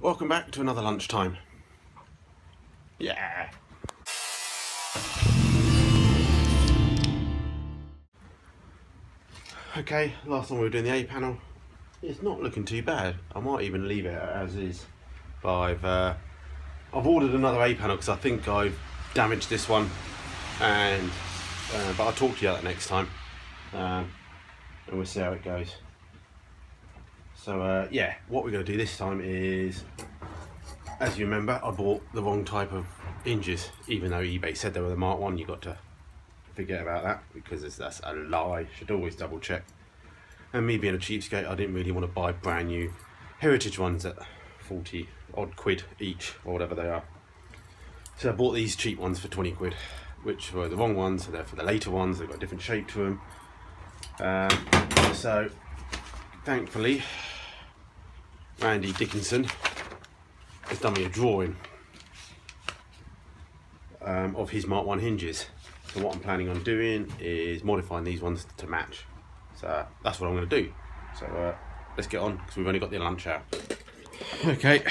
Welcome back to another lunchtime. Yeah. Okay, last time we were doing the A panel. It's not looking too bad. I might even leave it as is. But I've ordered another A panel because I think I've damaged this one, and but I'll talk to you about that next time, and we'll see how it goes. So yeah, what we're going to do this time is, as you remember, I bought the wrong type of hinges. Even though eBay said they were the Mk1, you got to forget about that because that's a lie. Should always double check. And me being a cheapskate, I didn't really want to buy brand new heritage ones at 40 odd quid each or whatever they are. So I bought these cheap ones for 20 quid, which were the wrong ones. So they're for the later ones. They've got a different shape to them. So thankfully, Randy Dickinson has done me a drawing of his Mk1 hinges. So what I'm planning on doing is modifying these ones to match. So that's what I'm going to do. So let's get on, because we've only got the lunch hour. Okay,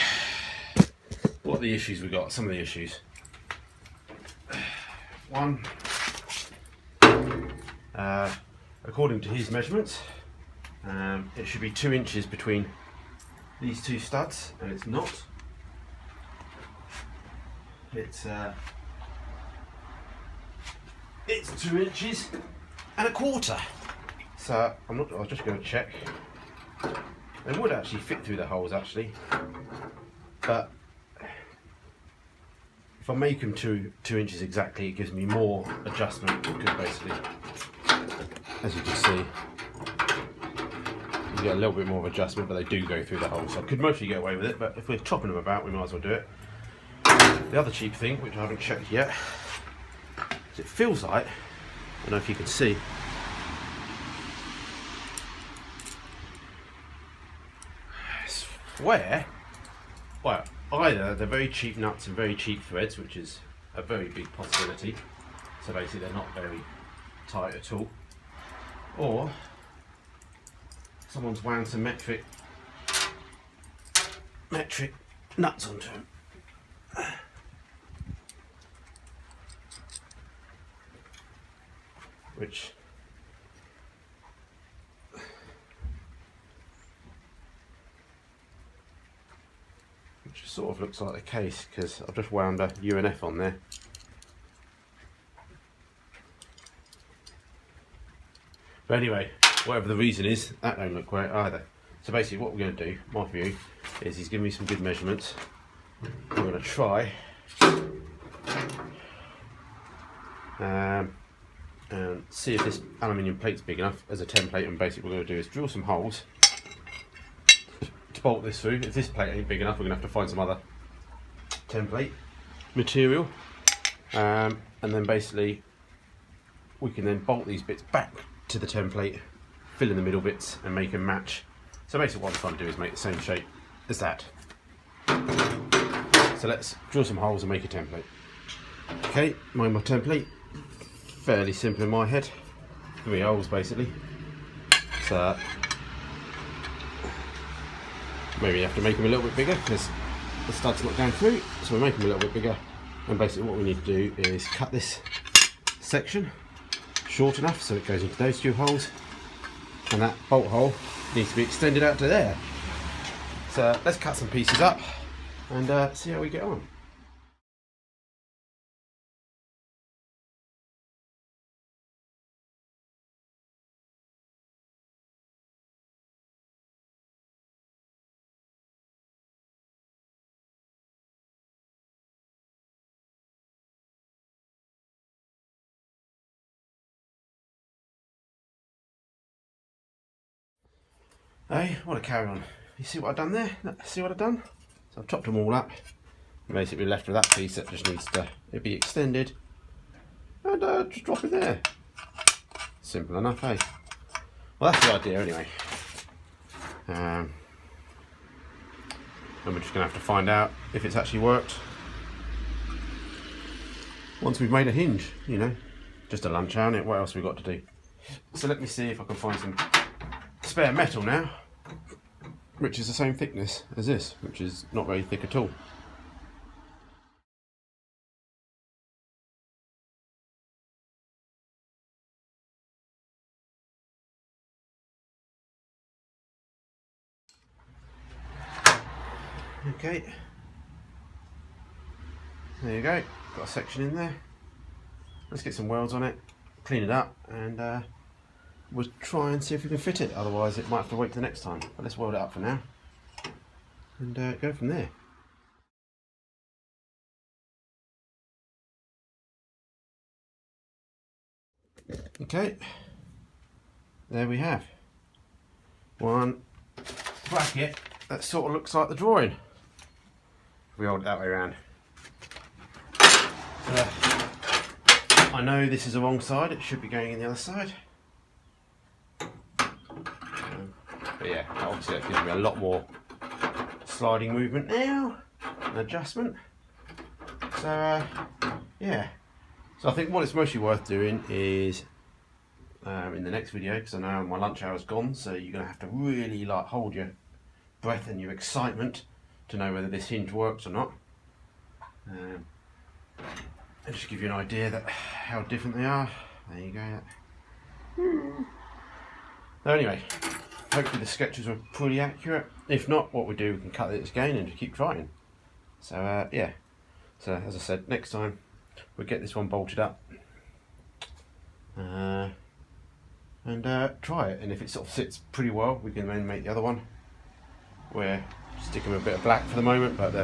what are the issues we got? Some of the issues. One, according to his measurements, it should be 2 inches between these two studs, and it's not. It's 2 inches and a quarter. So I was just going to check. They would actually fit through the holes actually, but if I make them 2 inches exactly, it gives me more adjustment, because basically, as you can see, you get a little bit more of adjustment, but they do go through the hole. So I could mostly get away with it, but if we're chopping them about, we might as well do it. The other cheap thing, which I haven't checked yet, is it feels like, I don't know if you can see, where, well, either they're very cheap nuts and very cheap threads, which is a very big possibility, so basically they're not very tight at all, or someone's wound some metric nuts onto them. Which sort of looks like the case, because I've just wound a UNF on there. But anyway, whatever the reason is, that don't look great either. So basically what we're going to do, my view, is he's given me some good measurements. I'm going to try and see if this aluminium plate's big enough as a template, and basically what we're going to do is drill some holes to bolt this through. If this plate ain't big enough, we're going to have to find some other template material, and then basically we can then bolt these bits back to the template, fill in the middle bits and make them match. So basically what I'm trying to do is make the same shape as that. So let's drill some holes and make a template. Okay, my template, fairly simple in my head, 3 holes basically. So maybe you have to make them a little bit bigger because the stud's not going through, so we make them a little bit bigger. And basically what we need to do is cut this section short enough so it goes into those 2 holes, and that bolt hole needs to be extended out to there. So let's cut some pieces up and see how we get on. Hey, what a carry on. You see what I've done there? See what I've done? So I've chopped them all up. Basically left with that piece that just needs to be extended, and just drop it there. Simple enough, hey? Well, that's the idea anyway. And we're just going to have to find out if it's actually worked once we've made a hinge, you know. Just a lunch hour, innit? What else have we got to do? So let me see if I can find some spare metal now. which is the same thickness as this, which is not very thick at all. Okay, there you go, got a section in there. Let's get some welds on it, clean it up, and we'll try and see if we can fit it. Otherwise it might have to wait till the next time, but let's weld it up for now and go from there. Okay, there we have one bracket that sort of looks like the drawing. If we hold it that way around. I know this is the wrong side, it should be going in the other side. But yeah, obviously that gives me a lot more sliding movement now, and adjustment. So yeah, so I think what it's mostly worth doing is in the next video, because I know my lunch hour is gone, so you're going to have to really like hold your breath and your excitement to know whether this hinge works or not. I'll just give you an idea that how different they are. There you go. So anyway, hopefully the sketches were pretty accurate. If not, what we do, we can cut this again and just keep trying. So yeah, so as I said, next time we'll get this one bolted up and try it, and if it sort of sits pretty well, we can then make the other one. We're sticking with a bit of black for the moment, but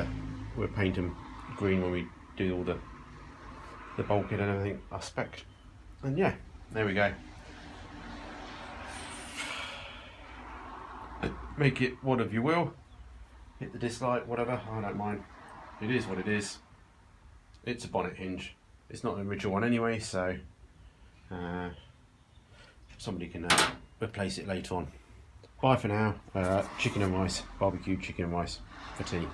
we'll paint them green when we do all the bulkhead and everything, I spec. And yeah, there we go. Make it whatever you will. Hit the dislike, whatever, I don't mind. It is what it is. It's a bonnet hinge. It's not an original one anyway, so somebody can replace it later on. Bye for now. Chicken and rice, barbecue chicken and rice for tea.